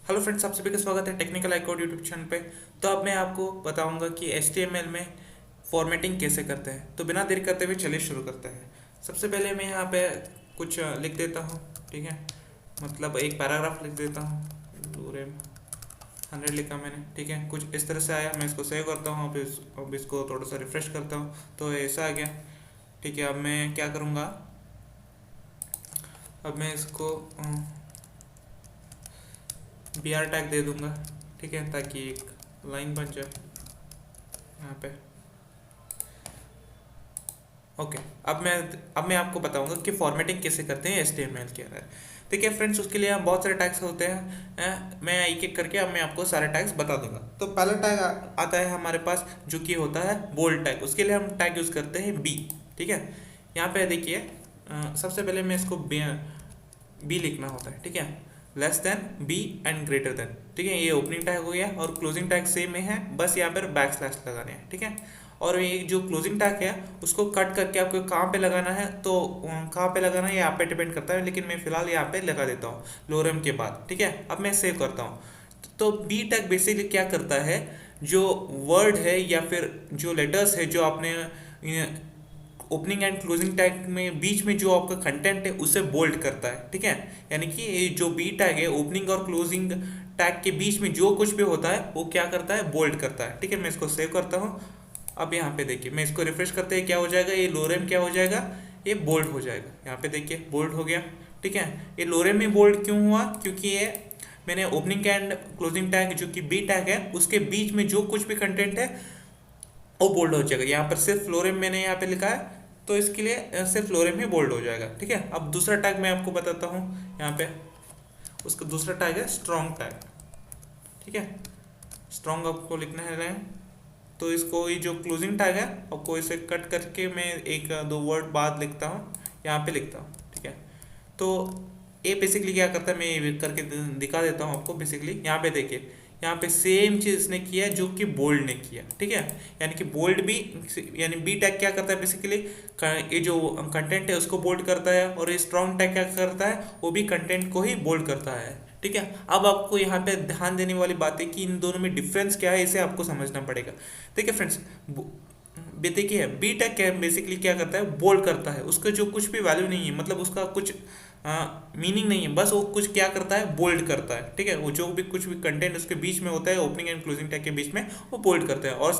Hello friends, आप सभी का स्वागत है टेक्निकल आइकोड यूट्यूब चैनल पे। तो अब मैं आपको बताऊंगा कि HTML में फॉर्मेटिंग कैसे करते हैं। तो बिना देरी करते हुए चलिए शुरू करते हैं। सबसे पहले मैं यहाँ पे कुछ लिख देता हूँ। ठीक है, मतलब एक पैराग्राफ लिख देता हूँ। लूरेम 100 लिखा मैंने। ठीक है, कुछ इस तरह से आया। मैं इसको सेव करता हूँ। अब इसको थोड़ा सा रिफ्रेश करता हूँ तो ऐसा आ गया। ठीक है, अब मैं क्या करूँगा, अब मैं इसको BR टैग दे दूंगा। ठीक है, ताकि एक लाइन बन जाए यहाँ पे। ओके, अब मैं आपको बताऊंगा कि फॉर्मेटिंग कैसे करते हैं HTML के अंदर। ठीक है फ्रेंड्स, उसके लिए हम बहुत सारे टैग्स होते हैं। मैं एक एक करके अब मैं आपको सारे टैग्स बता दूंगा। तो पहला टैग आता है हमारे पास, जो कि होता है बोल्ड टैग। उसके लिए हम टैग यूज़ करते हैं बी। ठीक है, यहाँ पे देखिए, सबसे पहले मैं इसको बी लिखना होता है। ठीक है, less than B and greater than. ठीक है, ये ओपनिंग टैग हो गया और क्लोजिंग टैग सेम में है, बस यहाँ पर बैक स्लैश लगाने हैं। ठीक है, और ये जो क्लोजिंग टैग है उसको कट करके आपको कहाँ पे लगाना है, तो कहाँ पे लगाना है ये आप पे डिपेंड करता है, लेकिन मैं फिलहाल यहाँ पे लगा देता हूँ लोरम के बाद। ठीक है, अब मैं सेव करता हूँ। तो बी टैग बेसिकली क्या करता है, जो वर्ड है या फिर जो लेटर्स है जो आपने ओपनिंग एंड क्लोजिंग टैग में बीच में जो आपका कंटेंट है उसे बोल्ड करता है। ठीक है, यानी कि ये जो बी टैग है ओपनिंग और क्लोजिंग टैग के बीच में जो कुछ भी होता है वो क्या करता है, बोल्ड करता है। ठीक है, मैं इसको सेव करता हूँ। अब यहाँ पे देखिए, मैं इसको रिफ्रेश करते हैं, क्या हो जाएगा, ये लोरेम क्या हो जाएगा, ये बोल्ड हो जाएगा। यहाँ पे देखिए बोल्ड हो गया। ठीक है, ये लोरेम में बोल्ड क्यों हुआ, क्योंकि ये मैंने ओपनिंग एंड क्लोजिंग टैग जो कि बी टैग है उसके बीच में जो कुछ भी कंटेंट है वो बोल्ड हो जाएगा। यहाँ पर सिर्फ फ्लोरेम मैंने यहाँ पे लिखा है तो इसके लिए सिर्फ फ्लोरेम ही बोल्ड हो जाएगा। ठीक है, अब दूसरा टैग मैं आपको बताता हूँ। यहाँ पे उसका दूसरा टैग है स्ट्रॉन्ग टैग। ठीक है, स्ट्रॉन्ग आपको लिखना है। तो इसको ये जो क्लोजिंग टैग है आपको इसे कट करके मैं एक दो वर्ड बाद लिखता हूँ, यहाँ पे लिखता हूँ। ठीक है, तो ये बेसिकली क्या करता है, मैं ये करके दिखा देता हूँ आपको। बेसिकली यहाँ पे देखिए, यहाँ पे सेम चीज़ इसने किया जो कि बोल्ड ने किया। ठीक है, यानी कि बोल्ड भी, यानी बी टैग क्या करता है बेसिकली, ये जो कंटेंट है उसको बोल्ड करता है, और ये स्ट्रॉन्ग टैग क्या करता है, वो भी कंटेंट को ही बोल्ड करता है। ठीक है, अब आपको यहाँ पे ध्यान देने वाली बात है कि इन दोनों में डिफरेंस क्या है, इसे आपको समझना पड़ेगा। ठीक है फ्रेंड्स, देखिए बी टैग क्या बेसिकली क्या करता है, बोल्ड करता है। उसका जो कुछ भी वैल्यू नहीं है, मतलब उसका कुछ मीनिंग नहीं है, बस वो कुछ क्या करता है, बोल्ड करता है। ठीक है, वो जो भी कुछ भी कंटेंट उसके बीच में होता है ओपनिंग एंड क्लोजिंग टैग के बीच में, वो बोल्ड करता है। और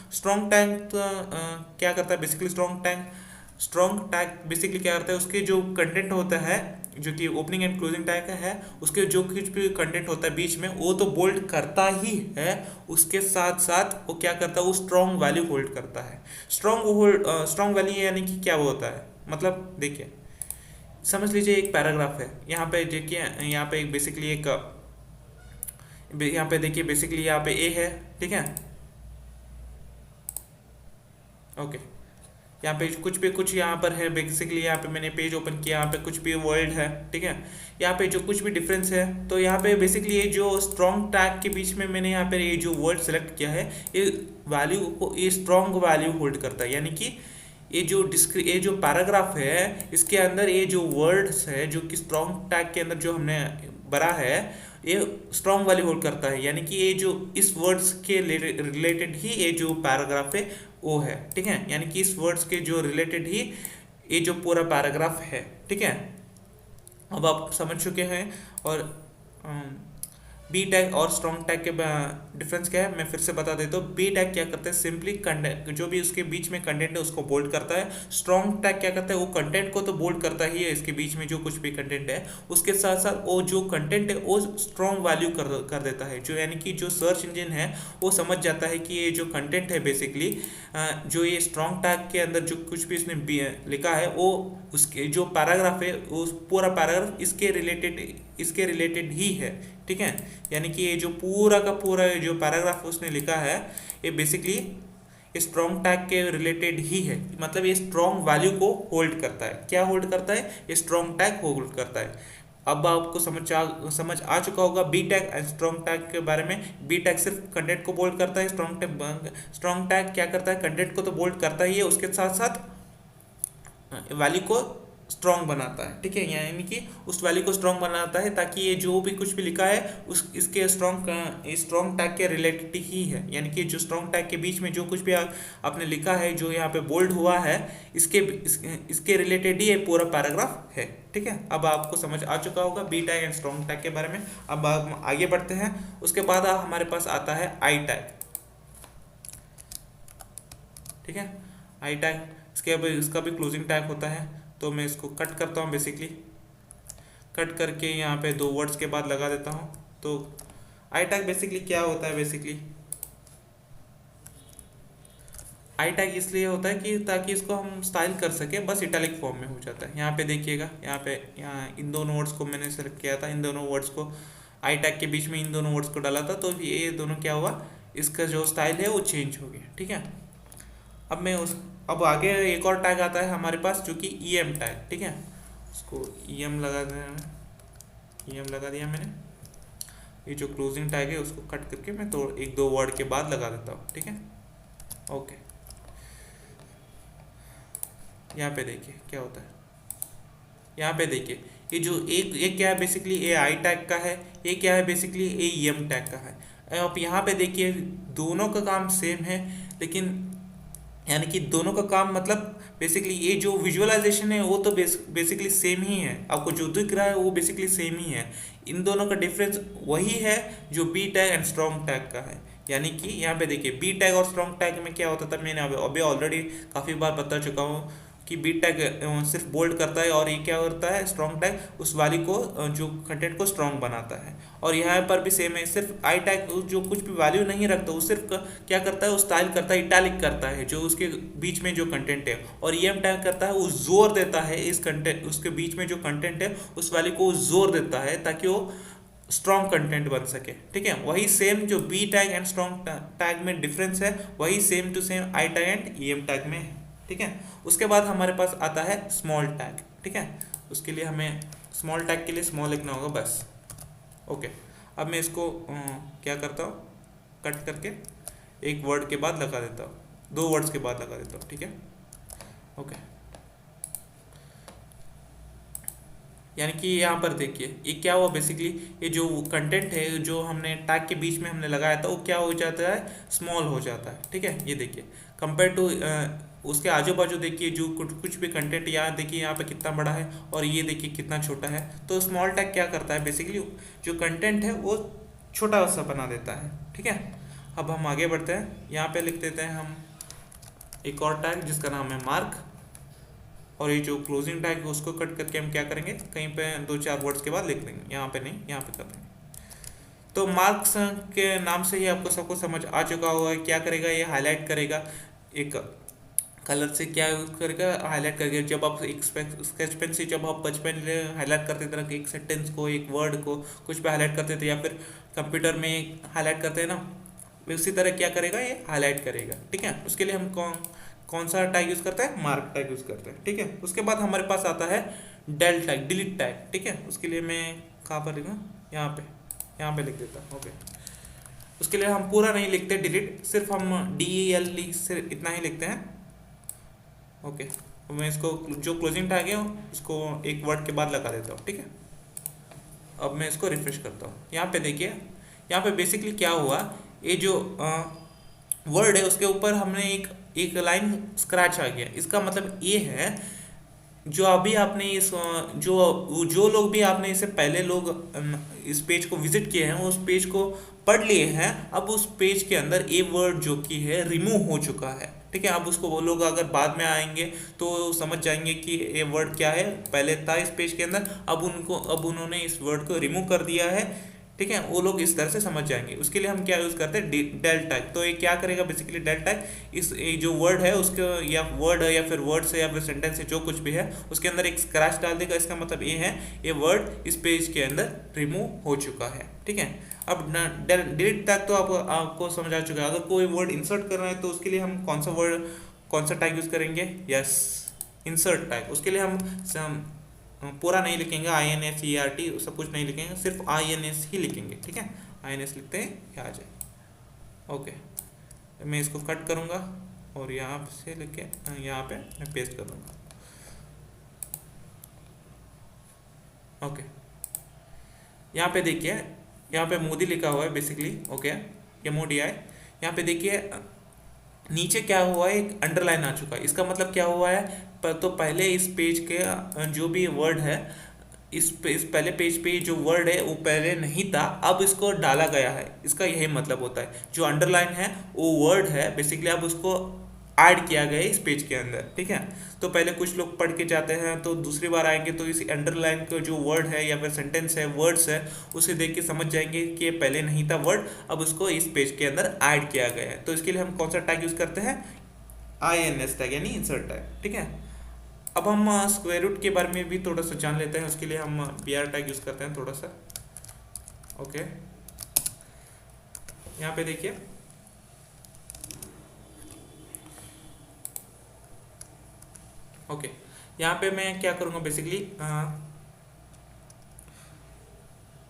स्ट्रॉन्ग टैग क्या करता है बेसिकली, स्ट्रॉन्ग टैग बेसिकली क्या करता है, उसके जो कंटेंट होता है जो कि ओपनिंग एंड क्लोजिंग टैग का है, उसके जो कुछ भी कंटेंट होता है बीच में वो तो बोल्ड करता ही है। उसके साथ साथ वो क्या करता है, वो स्ट्रॉन्ग वैल्यू होल्ड करता है। स्ट्रॉन्ग वैल्यू यानी कि क्या होता है, मतलब देखिए, समझ लीजिए एक पैराग्राफ है। यहाँ पे देखिए, यहाँ पे एक बेसिकली एक, यहाँ पे देखिए बेसिकली यहाँ पे ए है। ठीक है, ओके, यहाँ पे कुछ यहाँ पर है बेसिकली। यहाँ पे मैंने पेज ओपन किया, यहाँ पे कुछ भी वर्ड है। ठीक है, यहाँ पे जो कुछ भी डिफरेंस है, तो यहाँ पे बेसिकली ये जो स्ट्रॉन्ग टैग के बीच में मैंने यहाँ पे ये जो वर्ड सेलेक्ट किया है, ये वैल्यू को, ये स्ट्रॉन्ग वैल्यू होल्ड करता है। यानी कि ये जो पैराग्राफ है इसके अंदर ये जो वर्ड्स है जो कि स्ट्रॉन्ग टैग के अंदर जो हमने भरा है, ये स्ट्रॉन्ग वैल्यू होल्ड करता है। यानी कि ये जो इस वर्ड्स के रिलेटेड ही ये जो पैराग्राफ है वो है। ठीक है, यानी कि इस वर्ड्स के जो रिलेटेड ही ये जो पूरा पैराग्राफ है। ठीक है, अब आप समझ चुके हैं। और बी टैग और स्ट्रॉन्ग टैग के डिफरेंस क्या है मैं फिर से बता देता हूँ। बी टैग क्या करता है, सिंपली कंटेंट जो भी उसके बीच में कंटेंट है उसको बोल्ड करता है। स्ट्रॉन्ग टैग क्या करता है, वो कंटेंट को तो बोल्ड करता ही है, इसके बीच में जो कुछ भी कंटेंट है उसके साथ साथ वो जो कंटेंट है वो स्ट्रॉन्ग वैल्यू कर देता है। जो यानी कि जो सर्च इंजन है वो समझ जाता है कि ये जो कंटेंट है बेसिकली, जो ये स्ट्रॉन्ग टैग के अंदर जो कुछ भी इसने लिखा है वो उसके जो पैराग्राफ है वो पूरा पैराग्राफ इसके रिलेटेड ही है। ठीक है, यानी कि ये जो पूरा का पूरा जो पैराग्राफ उसने लिखा है ये बेसिकली स्ट्रॉन्ग टैग के रिलेटेड ही है। मतलब ये स्ट्रॉन्ग वैल्यू को होल्ड करता है। क्या होल्ड करता है, ये स्ट्रॉन्ग टैग होल्ड करता है। अब आपको समझ आ चुका होगा B tag and strong tag के बारे में। बी टैग सिर्फ कंटेंट को बोल्ड करता है, स्ट्रॉन्ग टैग क्या करता है, कंटेंट को तो बोल्ड करता ही है, उसके साथ साथ वैल्यू को स्ट्रॉन्ग बनाता है, ठीक है, यानी कि उस वैल्यू को स्ट्रॉन्ग बनाता है, ताकि ये जो भी कुछ भी लिखा है उस इसके स्ट्रॉन्ग टैग के रिलेटेड ही है, यानी कि जो स्ट्रॉन्ग टैग के बीच में जो कुछ भी आपने लिखा है, जो यहाँ पे बोल्ड हुआ है, इसके रिलेटेड ही ये पूरा पैराग्राफ है, ठीक है। अब आपको समझ आ चुका होगा B tag and strong tag के बारे में। अब हम आगे बढ़ते हैं। उसके बाद हमारे पास आता है आई टैग, ठीक है। आई टैग इसका भी क्लोजिंग टैग होता है, तो मैं इसको कट करता हूँ, बेसिकली कट करके यहाँ पे 2 वर्ड्स के बाद लगा देता हूँ। तो आई टैग बेसिकली क्या होता है, बेसिकली आई टैग इसलिए होता है कि ताकि इसको हम स्टाइल कर सके, बस इटैलिक फॉर्म में हो जाता है। यहाँ पे देखिएगा, यहाँ इन दोनों वर्ड्स को मैंने सेलेक्ट किया था, इन दोनों वर्ड्स को आई टैग के बीच में इन दोनों वर्ड्स को डाला था, तो ये दोनों क्या हुआ, इसका जो स्टाइल है वो चेंज हो गया, ठीक है। अब आगे एक और टैग आता है हमारे पास, जो कि ई एम टैग, ठीक है। उसको ई एम लगा देना, ई एम लगा दिया मैंने। ये जो क्लोजिंग टैग है उसको कट करके मैं तो 1-2 वर्ड के बाद लगा देता हूँ, ठीक है। ओके, यहाँ पे देखिए क्या होता है, यहाँ पे देखिए ये जो एक क्या है, बेसिकली ये आई टैग का है, ये क्या है, बेसिकली ये ई एम टैग का है। अब यहाँ पे देखिए दोनों का काम सेम है, लेकिन यानी कि दोनों का काम मतलब बेसिकली ये जो विजुअलाइजेशन है वो तो बेसिकली सेम ही है, आपको जो दिख रहा है वो बेसिकली सेम ही है। इन दोनों का डिफरेंस वही है जो B tag and strong tag का है। यानी कि यहाँ पे देखिए बी टैग और स्ट्रॉन्ग टैग में क्या होता था, मैंने अभी ऑलरेडी काफ़ी बार बता चुका हूँ कि बी टैग सिर्फ बोल्ड करता है, और ये क्या करता है, स्ट्रॉन्ग टैग उस वाली को जो कंटेंट को स्ट्रॉन्ग बनाता है। और यहाँ पर भी सेम है, सिर्फ आई टैग जो कुछ भी वैल्यू नहीं रखता, वो सिर्फ क्या करता है, वो स्टाइल करता है, इटैलिक करता है जो उसके बीच में जो कंटेंट है। और ई एम टैग करता है, वो जोर देता है इस कंटेंट, उसके बीच में जो कंटेंट है उस वाली को जोर देता है, ताकि वो स्ट्रॉन्ग कंटेंट बन सके, ठीक है। वही सेम जो B tag and strong tag में डिफरेंस है, वही same to same I tag and E M tag में है, ठीक है। उसके बाद हमारे पास आता है स्मॉल टैग, ठीक है। उसके लिए हमें स्मॉल टैग के लिए स्मॉल लिखना होगा बस। ओके, अब मैं इसको क्या करता हूँ, कट करके 1 वर्ड के बाद लगा देता हूँ, 2 वर्ड्स के बाद लगा देता हूँ, ठीक है। ओके, यानी कि यहाँ पर देखिए ये क्या हुआ, बेसिकली ये जो कंटेंट है जो हमने टैग के बीच में हमने लगाया था वो क्या हो जाता है, स्मॉल हो जाता है, ठीक है। ये देखिए कंपेयर टू उसके आजू बाजू देखिए जो कुछ भी कंटेंट, यहाँ देखिए यहाँ पे कितना बड़ा है और ये देखिए कितना छोटा है। तो स्मॉल टैग क्या करता है, बेसिकली जो कंटेंट है वो छोटा सा बना देता है, ठीक है। अब हम आगे बढ़ते हैं, यहाँ पे लिख देते हैं हम एक और टैग जिसका नाम है मार्क, और ये जो क्लोजिंग टैग है उसको कट करके हम क्या करेंगे, कहीं पे 2-4 वर्ड्स के बाद लिख देंगे, यहाँ पे नहीं, यहाँ पे कर देंगे। तो मार्क्स के नाम से ही आपको सबको समझ आ चुका होगा क्या करेगा, ये हाईलाइट करेगा, एक कलर से क्या यूज करेगा, हाईलाइट करेगा। जब आप एक स्केच पेन से जब आप बचपन में हाईलाइट करते थे, एक सेंटेंस को, एक वर्ड को, कुछ पे हाईलाइट करते थे, या फिर कंप्यूटर में हाईलाइट करते हैं ना, उसी तरह क्या करेगा, ये हाईलाइट करेगा, ठीक है। उसके लिए हम कौन सा टैग यूज करते हैं, मार्क टैग यूज करते हैं, ठीक है। उसके बाद हमारे पास आता है डेल टैग, डिलीट टैग, ठीक है। उसके लिए मैं कहाँ पर लिखूँ, यहाँ पे लिख देता हूँ। ओके, उसके लिए हम पूरा नहीं लिखते डिलीट, सिर्फ हम DEL से इतना ही लिखते हैं। ओके, तो मैं इसको जो क्लोजिंग टैग है उसको 1 वर्ड के बाद लगा देता हूँ, ठीक है। अब मैं इसको रिफ्रेश करता हूँ, यहाँ पे देखिए, यहाँ पे बेसिकली क्या हुआ, ये जो वर्ड है उसके ऊपर हमने एक लाइन स्क्रैच आ गया। इसका मतलब ये है, जो अभी आपने इस जो लोग भी आपने इससे पहले लोग इस पेज को विजिट किए हैं, उस पेज को पढ़ लिए हैं, अब उस पेज के अंदर ए वर्ड जो कि है रिमूव हो चुका है, ठीक है। अब उसको वो लोग अगर बाद में आएंगे तो समझ जाएंगे कि ये वर्ड क्या है, पहले था इस पेज के अंदर, अब उन्होंने इस वर्ड को रिमूव कर दिया है, ठीक है। वो लोग इस तरह से समझ जाएंगे। उसके लिए हम क्या यूज़ करते हैं, डेल टैग। तो ये क्या करेगा, बेसिकली डेल टैग इस ये जो वर्ड है उसके, या वर्ड है या फिर वर्ड है या फिर सेंटेंस है, जो कुछ भी है उसके अंदर एक स्क्रैच डाल देगा। इसका मतलब ये है ये वर्ड इस पेज के अंदर रिमूव हो चुका है, ठीक है। अब डिलीट टैग तो आपको समझ आ चुका है। अगर कोई वर्ड इंसर्ट करना है तो उसके लिए हम कौन सा टैग यूज़ करेंगे, यस, इंसर्ट टैग। उसके लिए हम पूरा नहीं लिखेंगे, INSERT सब कुछ नहीं लिखेंगे, सिर्फ INS ही लिखेंगे, ठीक है। INS लिखते हैं, ये आ जाए। ओके, मैं इसको कट करूँगा और यहाँ से लेके यहाँ पे मैं पेस्ट कर दूँगा। ओके, यहाँ पे देखिए, यहाँ पे मोदी लिखा हुआ है बेसिकली। ओके, ये मोदी है। यहाँ पे देखिए नीचे क्या हुआ है, एक अंडरलाइन आ चुका है। इसका मतलब क्या हुआ है, तो पहले इस पेज के जो भी वर्ड है, इस पहले पेज पे जो वर्ड है वो पहले नहीं था, अब इसको डाला गया है। इसका यही मतलब होता है, जो अंडरलाइन है वो वर्ड है बेसिकली, अब उसको ऐड किया गया है इस पेज के अंदर। ठीक है, तो पहले कुछ लोग पढ़ के जाते हैं तो दूसरी बार आएंगे तो इस अंडरलाइन का जो वर्ड है या फिर सेंटेंस है, वर्ड्स है, उसे देख के समझ जाएंगे कि ये पहले नहीं था वर्ड, अब उसको इस पेज के अंदर ऐड किया गया है। तो इसके लिए हम कौन सा टैग यूज करते हैं, INS टैग यानी इंसर्ट टैग। ठीक है, अब हम स्क्वायर रूट के बारे में भी थोड़ा सा जान लेते हैं। उसके लिए हम BR टैग यूज करते हैं थोड़ा सा। ओके, यहाँ पे देखिए, ओके, यहाँ पे मैं क्या करूँगा बेसिकली,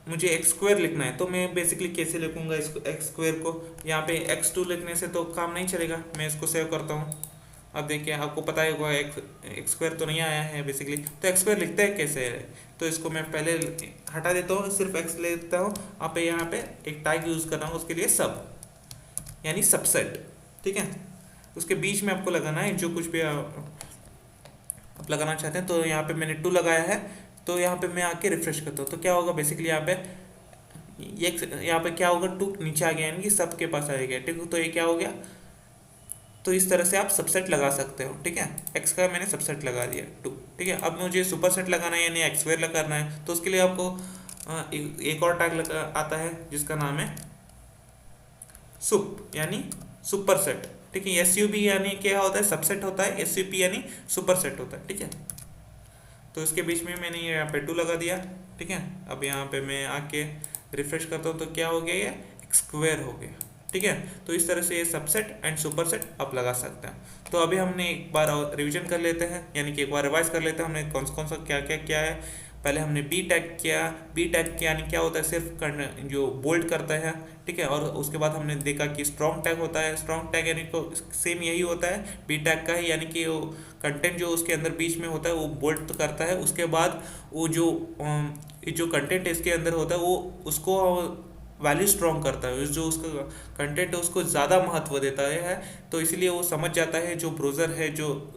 मुझे एक्स स्क्वायर लिखना है तो मैं बेसिकली कैसे लिखूंगा इसको, एक्स स्क्वायर को। यहाँ पे x2 लिखने से तो काम नहीं चलेगा, मैं इसको सेव करता हूँ। अब देखिए, आपको पता ही होगा एक्स स्क्वायर तो नहीं आया है बेसिकली, तो एक्स स्क्वायर लिखता है कैसे है। तो इसको मैं पहले हटा देता हूँ, सिर्फ एक्स लेता हूँ। आप यहाँ पे एक टैग यूज कर रहा हूँ उसके लिए, सब यानी सबसेट। ठीक है, उसके बीच में आपको लगाना है जो कुछ भी आप लगाना चाहते हैं। तो यहाँ पे मैंने 2 लगाया है, तो यहाँ पे मैं आके रिफ्रेश करता हूँ तो क्या होगा बेसिकली, यहाँ पे यहाँ पे क्या होगा, 2 नीचे आ गया यानी कि सब के पास आ गया। ठीक है, तो ये क्या हो गया, तो इस तरह से आप सबसेट लगा सकते हो। ठीक है, एक्स का मैंने सबसेट लगा दिया 2। ठीक है, अब मुझे सुपर सेट लगाना है यानी एक्स स्क्वायर लगाना है, तो उसके लिए आपको एक और टैग आता है जिसका नाम है सुप यानी सुपर सेट। ठीक है, SUP यानी क्या होता है, सबसेट होता है, SUP यानी सुपर सेट होता है। ठीक है, तो इसके बीच में मैंने यहाँ पे 2 लगा दिया। ठीक है, अब यहाँ पे मैं आके रिफ्रेश करता हूँ तो क्या हो गया, ये एक्स स्क्वायर हो गया। ठीक है, तो इस तरह से ये सबसेट एंड सुपर सेट आप लगा सकते हैं। तो अभी हमने एक बार रिवीजन कर लेते हैं, यानी कि एक बार रिवाइज कर लेते हैं हमने कौन सा क्या क्या किया है। पहले हमने बी टैग किया, बी टैग यानी क्या होता है, सिर्फ जो बोल्ड करता है। ठीक है, और उसके बाद हमने देखा कि स्ट्रॉन्ग टैग होता है। स्ट्रॉन्ग टैग यानी तो सेम यही होता है बी टैग का ही, यानी कि वो कंटेंट जो उसके अंदर बीच में होता है वो बोल्ड तो करता है। उसके बाद वो जो कंटेंट इसके अंदर होता है वो उसको वैल्यू स्ट्रॉन्ग करता है, जो उसका कंटेंट है उसको ज़्यादा महत्व देता है। तो इसलिए वो समझ जाता है, जो ब्राउज़र है, जो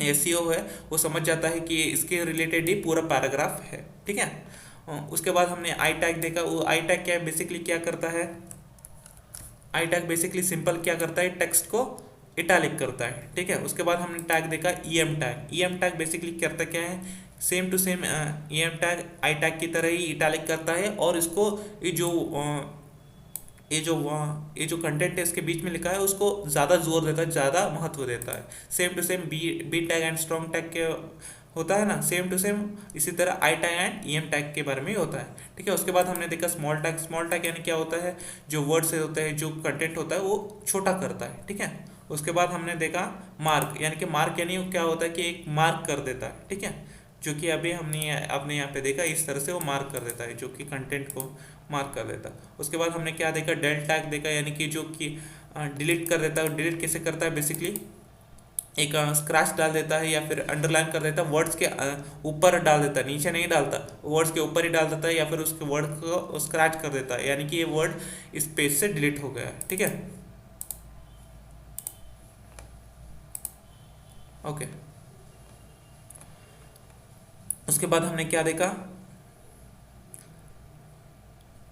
SEO है, वो समझ जाता है कि इसके रिलेटेड ही पूरा पैराग्राफ है। ठीक है, उसके बाद हमने आई टैग देखा। वो आई टैग क्या बेसिकली क्या करता है, आई टैग बेसिकली सिंपल क्या करता है, टेक्स्ट को इटैलिक करता है। ठीक है, उसके बाद हमने टैग देखा EM tag. EM tag basically करता क्या है, same to same EM tag I tag की तरह ही इटैलिक करता है, और इसको ये जो ये जो ये जो कंटेंट है इसके बीच में लिखा है उसको ज़्यादा जोर देता है, ज़्यादा महत्व देता है। Same to same B tag and strong tag के होता है ना, सेम टू सेम इसी तरह I tag and EM tag के बारे में ही होता है। ठीक है, उसके बाद हमने देखा स्मॉल टैग। स्मॉल टैग यानी क्या होता है, जो वर्ड्स होते हैं, जो कंटेंट होता है वो छोटा करता है। ठीक है, उसके बाद हमने देखा मार्क, यानी कि मार्क यानी क्या होता है कि एक मार्क कर देता है। ठीक है, जो कि अभी आपने यहाँ पे देखा, इस तरह से वो मार्क कर देता है, जो कि कंटेंट को मार्क कर देता है। उसके बाद हमने क्या देखा, डेल टैग देखा, यानी कि जो कि डिलीट कर देता है। डिलीट कैसे करता है, बेसिकली एक स्क्रैच डाल देता है या फिर अंडरलाइन कर देता है, वर्ड्स के ऊपर डाल देता है, नीचे नहीं डालता, वर्ड्स के ऊपर ही डाल देता है, या फिर उसके वर्ड को स्क्रैच कर देता है, यानी कि ये वर्ड इस पेज से डिलीट हो गया है। ठीक है, ओके, उसके बाद हमने क्या देखा,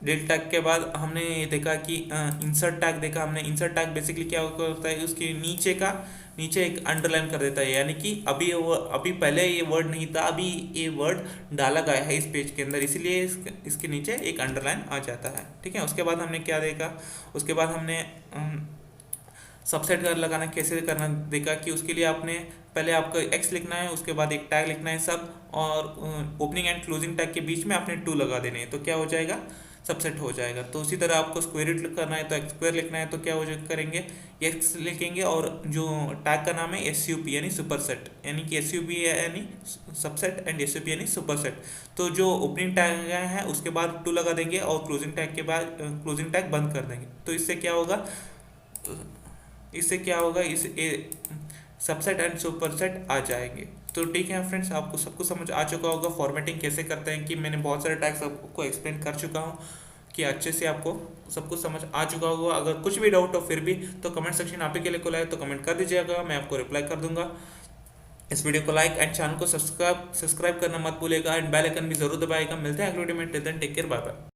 डेल टैग के बाद हमने ये देखा कि इंसर्ट टैग देखा हमने। इंसर्ट टैग बेसिकली क्या होता है, उसके नीचे एक अंडरलाइन कर देता है, यानी कि अभी पहले ये वर्ड नहीं था, अभी ये वर्ड डाला गया है इस पेज के अंदर, इसीलिए इसके नीचे एक अंडरलाइन आ जाता है। ठीक है, उसके बाद हमने क्या देखा, उसके बाद हमने सबसेट कर लगाना कैसे करना देखा, कि उसके लिए आपने पहले आपको एक्स लिखना है, उसके बाद एक टैग लिखना है सब, और ओपनिंग एंड क्लोजिंग टैग के बीच में आपने 2 लगा देने हैं, तो क्या हो जाएगा, सबसेट हो जाएगा। तो उसी तरह आपको स्क्वायर रूट करना है तो एक्स स्क्वायर लिखना है, तो क्या हो करेंगे, एक्स लिखेंगे, और जो टैग का नाम है SUP यानी सुपर सेट, यानी कि SUP यानी सबसेट एंड SUP यानी सुपर सेट। तो जो ओपनिंग टैग है उसके बाद 2 लगा देंगे, और क्लोजिंग टैग के बाद क्लोजिंग टैग बंद कर देंगे। तो इससे क्या होगा, इस सबसेट एंड सुपरसेट आ जाएंगे। तो ठीक है फ्रेंड्स, आपको सब कुछ समझ आ चुका होगा फॉर्मेटिंग कैसे करते हैं, कि मैंने बहुत सारे टैग्स आपको एक्सप्लेन कर चुका हूँ कि अच्छे से आपको सब कुछ समझ आ चुका होगा। अगर कुछ भी डाउट हो फिर भी तो कमेंट सेक्शन आप ही के लिए खुला है, तो कमेंट कर दीजिएगा, मैं आपको रिप्लाई कर दूंगा। इस वीडियो को लाइक एंड चैनल को सब्सक्राइब करना मत भूलिएगा एंड बेल आइकन भी जरूर दबाएगा। मिलते हैं अगले वीडियो में, till then take care, bye bye.